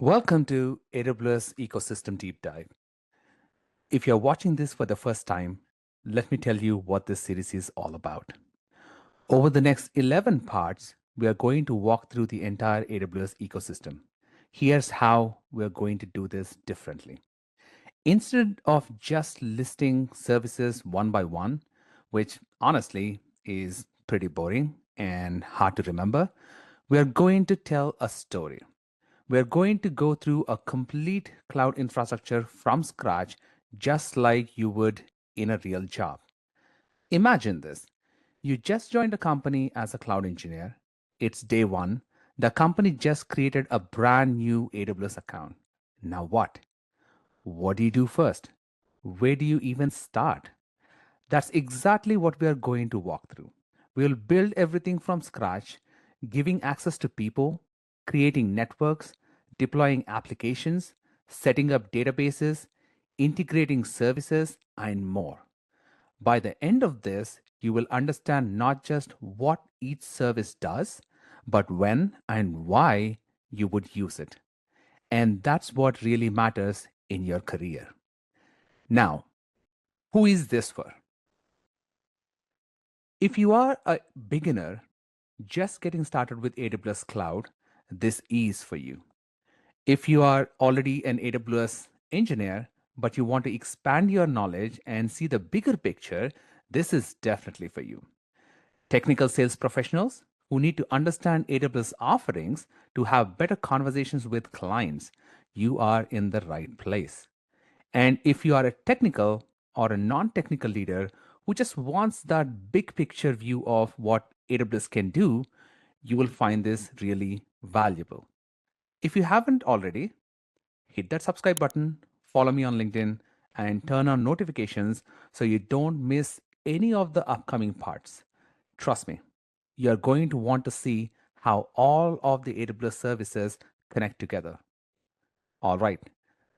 Welcome to AWS Ecosystem Deep Dive. If you're watching this for the first time, let me tell you what this series is all about. Over the next 11 parts, we are going to walk through the entire AWS ecosystem. Here's how we're going to do this differently. Instead of just listing services one by one, which honestly is pretty boring and hard to remember, we are going to tell a story. We're going to go through a complete cloud infrastructure from scratch, just like you would in a real job. Imagine this. You just joined a company as a cloud engineer. It's day one. The company just created a brand new AWS account. Now what? What do you do first? Where do you even start? That's exactly what we are going to walk through. We'll build everything from scratch, giving access to people, creating networks, deploying applications, setting up databases, integrating services, and more. By the end of this, you will understand not just what each service does, but when and why you would use it. And that's what really matters in your career. Now, who is this for? If you are a beginner just getting started with AWS Cloud, this is for you. If you are already an AWS engineer, but you want to expand your knowledge and see the bigger picture, this is definitely for you. Technical sales professionals who need to understand AWS offerings to have better conversations with clients, you are in the right place. And if you are a technical or a non technical leader who just wants that big picture view of what AWS can do, you will find this really valuable. If you haven't already, hit that subscribe button, follow me on LinkedIn, and turn on notifications so you don't miss any of the upcoming parts. Trust me, you're going to want to see how all of the AWS services connect together. All right,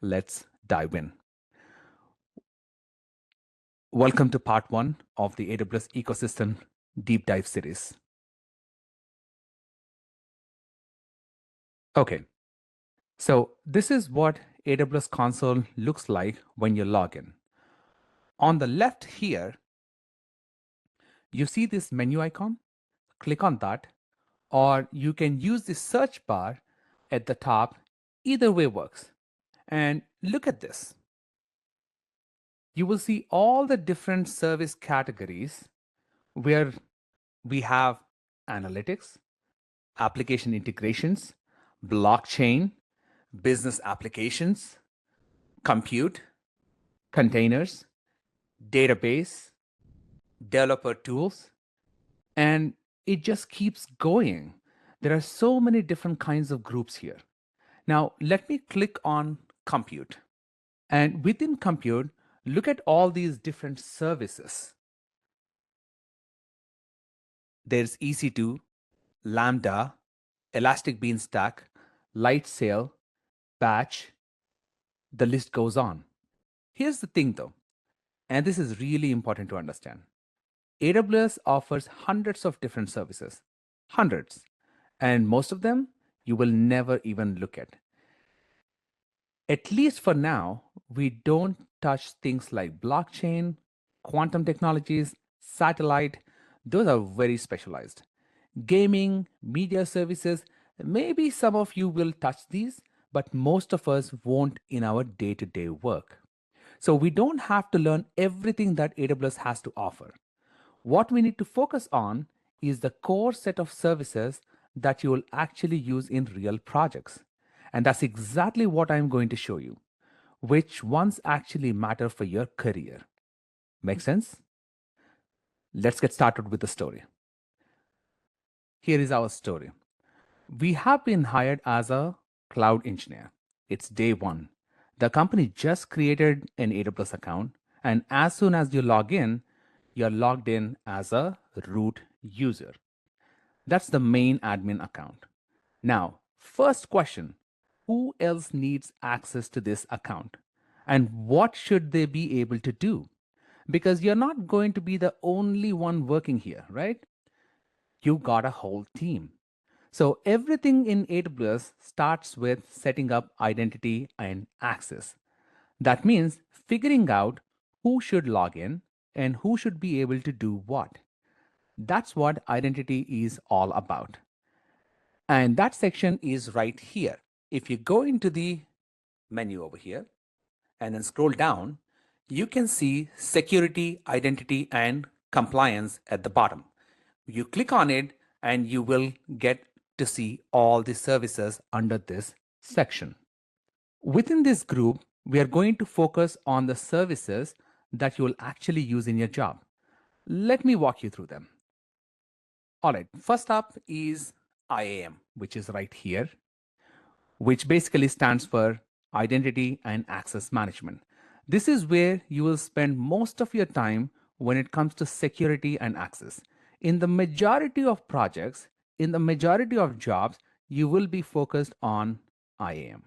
let's dive in. Welcome to part one of the AWS Ecosystem Deep Dive series. Okay, so this is what AWS Console looks like when you log in. On the left here, you see this menu icon. Click on that, or you can use the search bar at the top. Either way works. And look at this. You will see all the different service categories where we have analytics, application integrations, blockchain, business applications, compute, containers, database, developer tools, and it just keeps going. There are so many different kinds of groups here. Now, let me click on compute. And within compute, look at all these different services. There's EC2, Lambda, Elastic Beanstalk, Lightsail, Batch, the list goes on. Here's the thing though, and this is really important to understand. AWS offers hundreds of different services, hundreds, and most of them you will never even look at. At least for now, we don't touch things like blockchain, quantum technologies, satellite. Those are very specialized. Gaming, media services, maybe some of you will touch these, but most of us won't in our day to day work. So we don't have to learn everything that AWS has to offer. What we need to focus on is the core set of services that you will actually use in real projects. And that's exactly what I'm going to show you, which ones actually matter for your career. Make sense? Let's get started with the story. Here is our story. We have been hired as a cloud engineer. It's day one. The company just created an AWS account, and as soon as you log in, you're logged in as a root user. That's the main admin account. Now, first question, who else needs access to this account? And what should they be able to do? Because you're not going to be the only one working here, right? You got a whole team. So everything in AWS starts with setting up identity and access. That means figuring out who should log in and who should be able to do what. That's what identity is all about. And that section is right here. If you go into the menu over here and then scroll down, you can see security, identity, and compliance at the bottom. You click on it and you will get to see all the services under this section. Within this group, we are going to focus on the services that you will actually use in your job. Let me walk you through them. All right, first up is IAM, which is right here, which basically stands for Identity and Access Management. This is where you will spend most of your time when it comes to security and access. In the majority of projects, in the majority of jobs, you will be focused on IAM.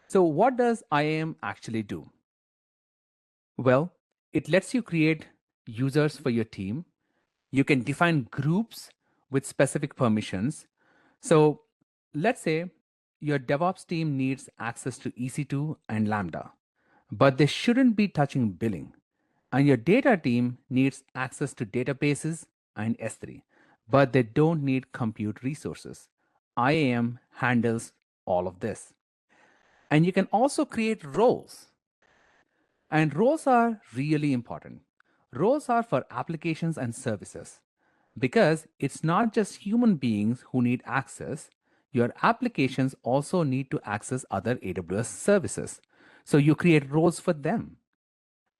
So what does IAM actually do? Well, it lets you create users for your team. You can define groups with specific permissions. So let's say your DevOps team needs access to EC2 and Lambda, but they shouldn't be touching billing. And your data team needs access to databases and S3, but they don't need compute resources. IAM handles all of this. And you can also create roles. And roles are really important. Roles are for applications and services because it's not just human beings who need access. Your applications also need to access other AWS services. So you create roles for them.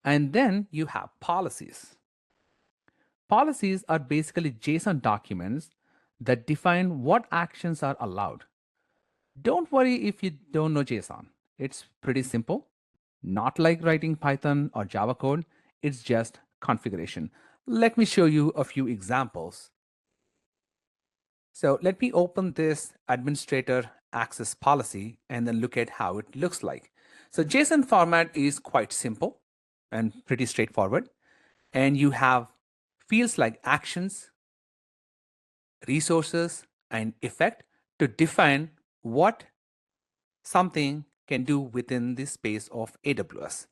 And then you have policies. Policies are basically JSON documents that define what actions are allowed. Don't worry if you don't know JSON. It's pretty simple. Not like writing Python or Java code, it's just configuration. Let me show you a few examples. So let me open this administrator access policy and then look at how it looks like. So JSON format is quite simple and pretty straightforward. And you have fields like actions, resources, and effect to define what something can do within the space of AWS.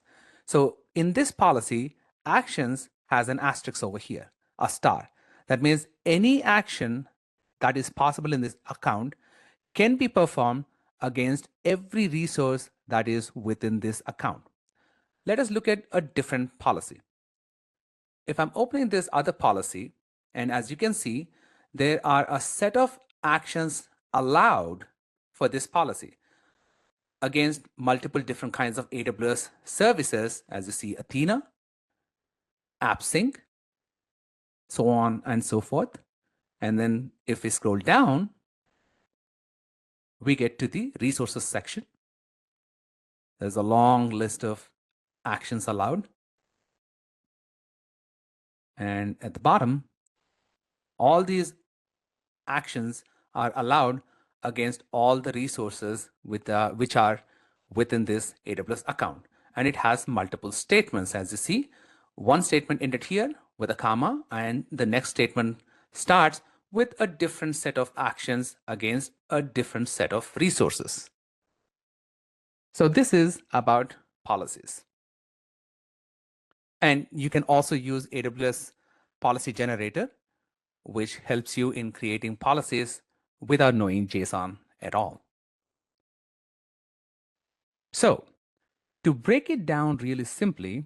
So in this policy, actions has an asterisk over here, a star. That means any action that is possible in this account can be performed against every resource that is within this account. Let us look at a different policy. If I'm opening this other policy, and as you can see, there are a set of actions allowed for this policy against multiple different kinds of AWS services, as you see, Athena, AppSync, so on and so forth. And then if we scroll down, we get to the resources section. There's a long list of actions allowed. And at the bottom, all these actions are allowed against all the resources which are within this AWS account. And it has multiple statements, as you see. One statement ended here with a comma, and the next statement starts with a different set of actions against a different set of resources. So this is about policies. And you can also use AWS Policy Generator, which helps you in creating policies without knowing JSON at all. So to break it down really simply,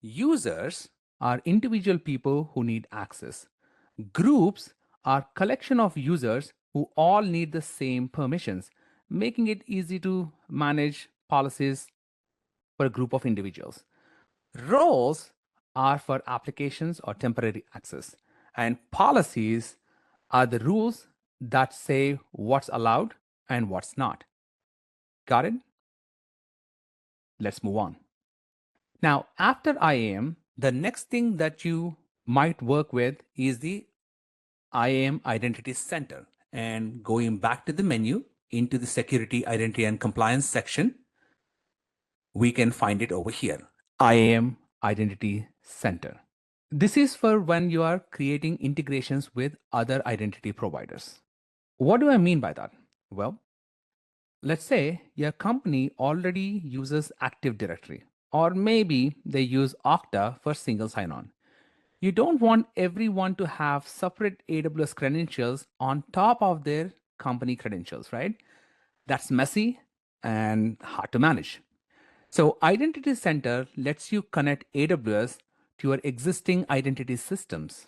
users are individual people who need access. Groups are collection of users who all need the same permissions, making it easy to manage policies for a group of individuals. Roles are for applications or temporary access, and policies are the rules that say what's allowed and what's not. Got it? Let's move on. Now, after IAM, the next thing that you might work with is the IAM Identity Center. And going back to the menu into the Security, Identity, and Compliance section, we can find it over here, IAM Identity Center. This is for when you are creating integrations with other identity providers. What do I mean by that? Well, let's say your company already uses Active Directory, or maybe they use Okta for single sign on. You don't want everyone to have separate AWS credentials on top of their company credentials, right? That's messy and hard to manage. So, Identity Center lets you connect AWS to your existing identity systems.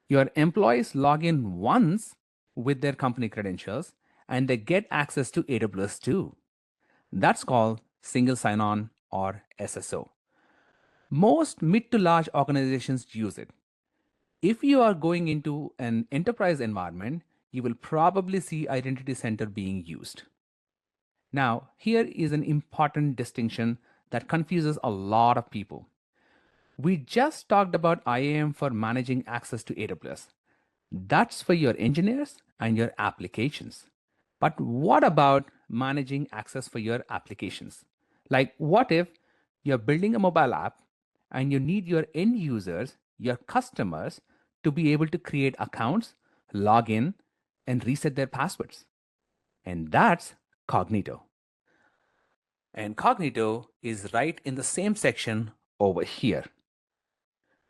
Your employees log in once with their company credentials and they get access to AWS too. That's called single sign on or SSO. Most mid to large organizations use it. If you are going into an enterprise environment, you will probably see Identity Center being used. Now, here is an important distinction that confuses a lot of people. We just talked about IAM for managing access to AWS. That's for your engineers and your applications. But what about managing access for your applications? Like, what if you're building a mobile app and you need your end users, your customers, to be able to create accounts, log in, and reset their passwords? And that's Cognito. And Cognito is right in the same section over here.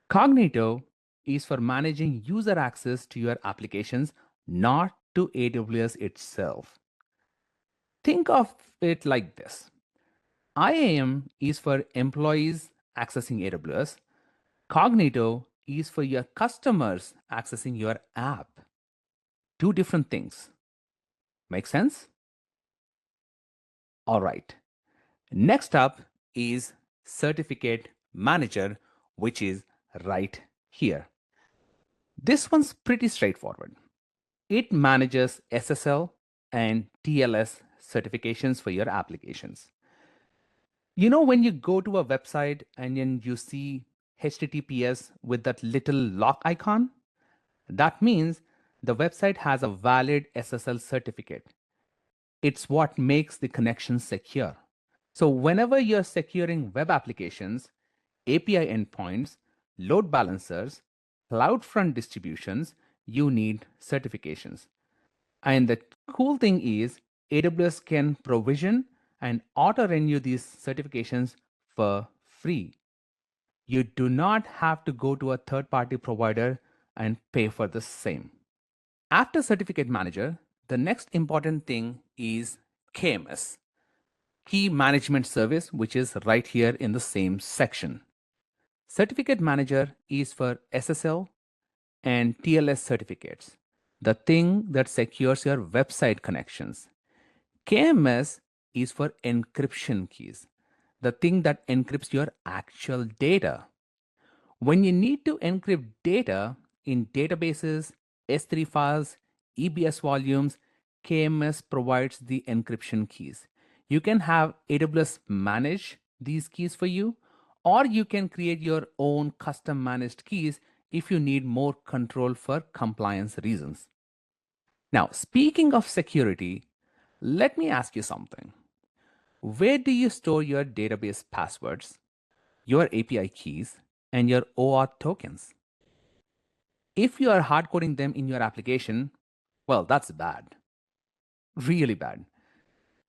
Cognito is for managing user access to your applications, not to AWS itself. Think of it like this: IAM is for employees accessing AWS, Cognito is for your customers accessing your app. Two different things. Make sense? All right. Next up is Certificate Manager, which is right here. This one's pretty straightforward. It manages SSL and TLS certifications for your applications. You know, when you go to a website and then you see HTTPS with that little lock icon, that means the website has a valid SSL certificate. It's what makes the connection secure. So, whenever you're securing web applications, API endpoints, load balancers, CloudFront distributions, you need certifications. And the cool thing is, AWS can provision and auto renew these certifications for free. You do not have to go to a third party provider and pay for the same. After Certificate Manager, the next important thing is KMS, Key Management Service, which is right here in the same section. Certificate Manager is for SSL and TLS certificates, the thing that secures your website connections. KMS is for encryption keys, the thing that encrypts your actual data. When you need to encrypt data in databases, S3 files, EBS volumes, KMS provides the encryption keys. You can have AWS manage these keys for you, or you can create your own custom managed keys if you need more control for compliance reasons. Now, speaking of security, let me ask you something. Where do you store your database passwords, your API keys, and your OAuth tokens? If you are hard coding them in your application, well, that's bad, really bad.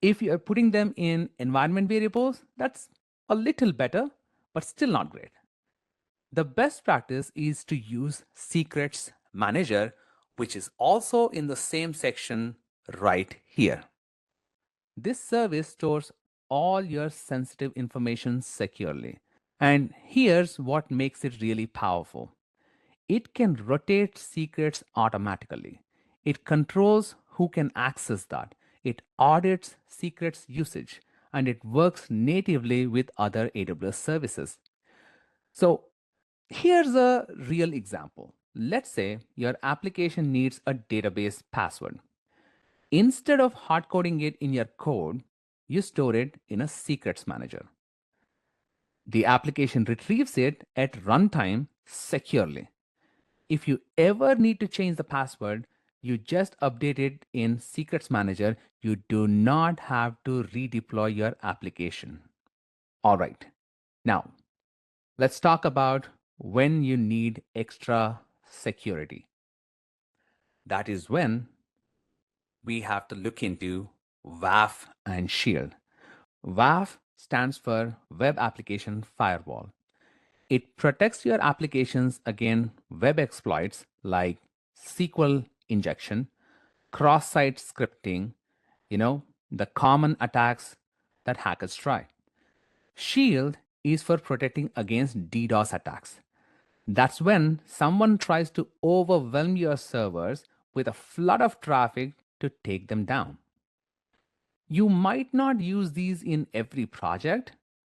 If you are putting them in environment variables, that's a little better, but still not great. The best practice is to use Secrets Manager, which is also in the same section right here. This service stores all your sensitive information securely. And here's what makes it really powerful: it can rotate secrets automatically. It controls who can access that. It audits secrets usage, and it works natively with other AWS services. So here's a real example. Let's say your application needs a database password. Instead of hard coding it in your code, you store it in a secrets manager. The application retrieves it at runtime securely. If you ever need to change the password, you just update it in Secrets Manager. You do not have to redeploy your application. All right. Now, let's talk about when you need extra security. That is when we have to look into WAF and Shield. WAF stands for Web Application Firewall. It protects your applications against web exploits like SQL injection, cross-site scripting, the common attacks that hackers try. Shield is for protecting against DDoS attacks. That's when someone tries to overwhelm your servers with a flood of traffic to take them down. You might not use these in every project,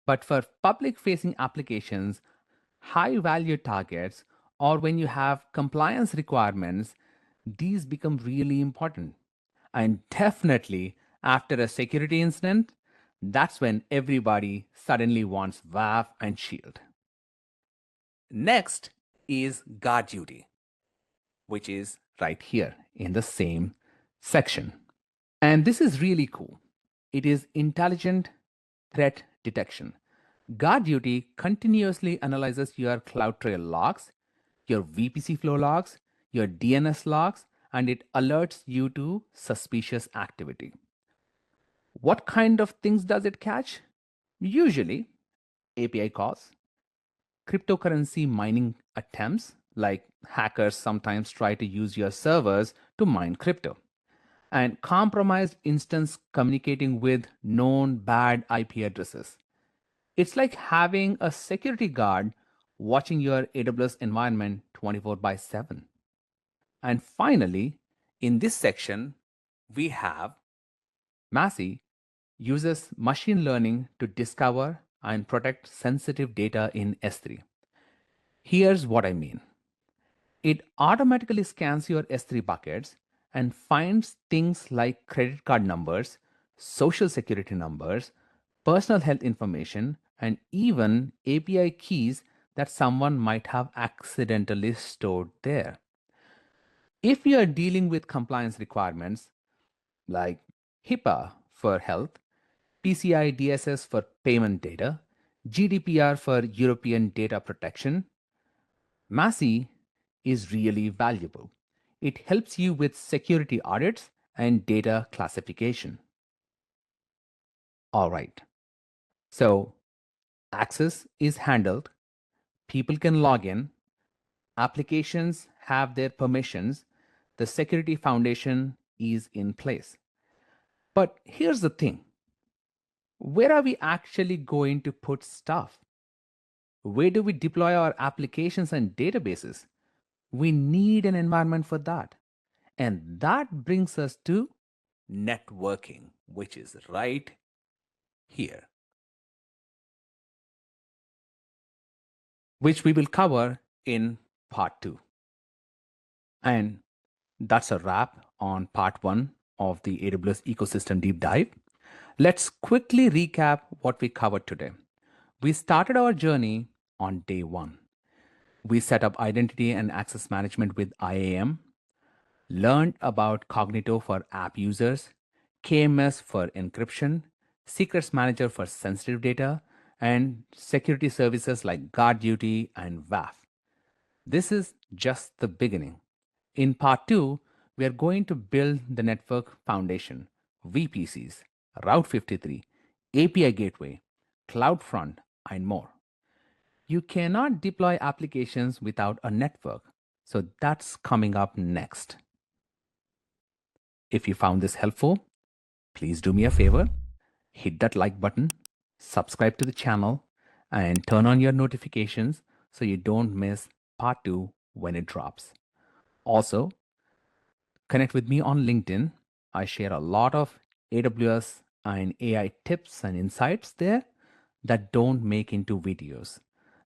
but for public facing applications, high value targets, or when you have compliance requirements, these become really important. And definitely after a security incident, that's when everybody suddenly wants WAF and Shield. Next is GuardDuty, which is right here in the same section. And this is really cool. It is intelligent threat detection. GuardDuty continuously analyzes your CloudTrail logs, your VPC flow logs, your DNS logs, and it alerts you to suspicious activity. What kind of things does it catch? Usually API calls, cryptocurrency mining attempts, like hackers sometimes try to use your servers to mine crypto, and compromised instance communicating with known bad IP addresses. It's like having a security guard watching your AWS environment 24 by 7. And finally, in this section, we have Macie uses machine learning to discover and protect sensitive data in S3. Here's what I mean. It automatically scans your S3 buckets and finds things like credit card numbers, social security numbers, personal health information, and even API keys that someone might have accidentally stored there. If you are dealing with compliance requirements like HIPAA for health, PCI DSS for payment data, GDPR for European data protection, Macie is really valuable. It helps you with security audits and data classification. All right. So access is handled, people can log in, applications have their permissions, the security foundation is in place. But here's the thing, where are we actually going to put stuff? Where do we deploy our applications and databases? We need an environment for that. And that brings us to networking, which is right here, which we will cover in part 2. And that's a wrap on part 1 of the AWS Ecosystem Deep Dive. Let's quickly recap what we covered today. We started our journey on day 1. We set up identity and access management with IAM, learned about Cognito for app users, KMS for encryption, secrets manager for sensitive data, and security services like GuardDuty and WAF. This is just the beginning. In part 2, we are going to build the network foundation, VPCs, Route 53, API gateway, CloudFront, and more. You cannot deploy applications without a network, so that's coming up next. If you found this helpful, please do me a favor, hit that like button, subscribe to the channel, and turn on your notifications so you don't miss part 2 when it drops. Also, connect with me on LinkedIn. I share a lot of AWS and AI tips and insights there that don't make into videos.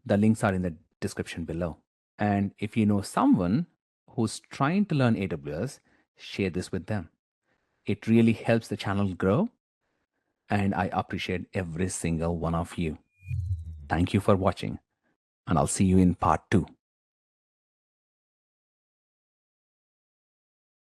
The links are in the description below. And if you know someone who's trying to learn AWS, share this with them. It really helps the channel grow, and I appreciate every single one of you. Thank you for watching, and I'll see you in part 2.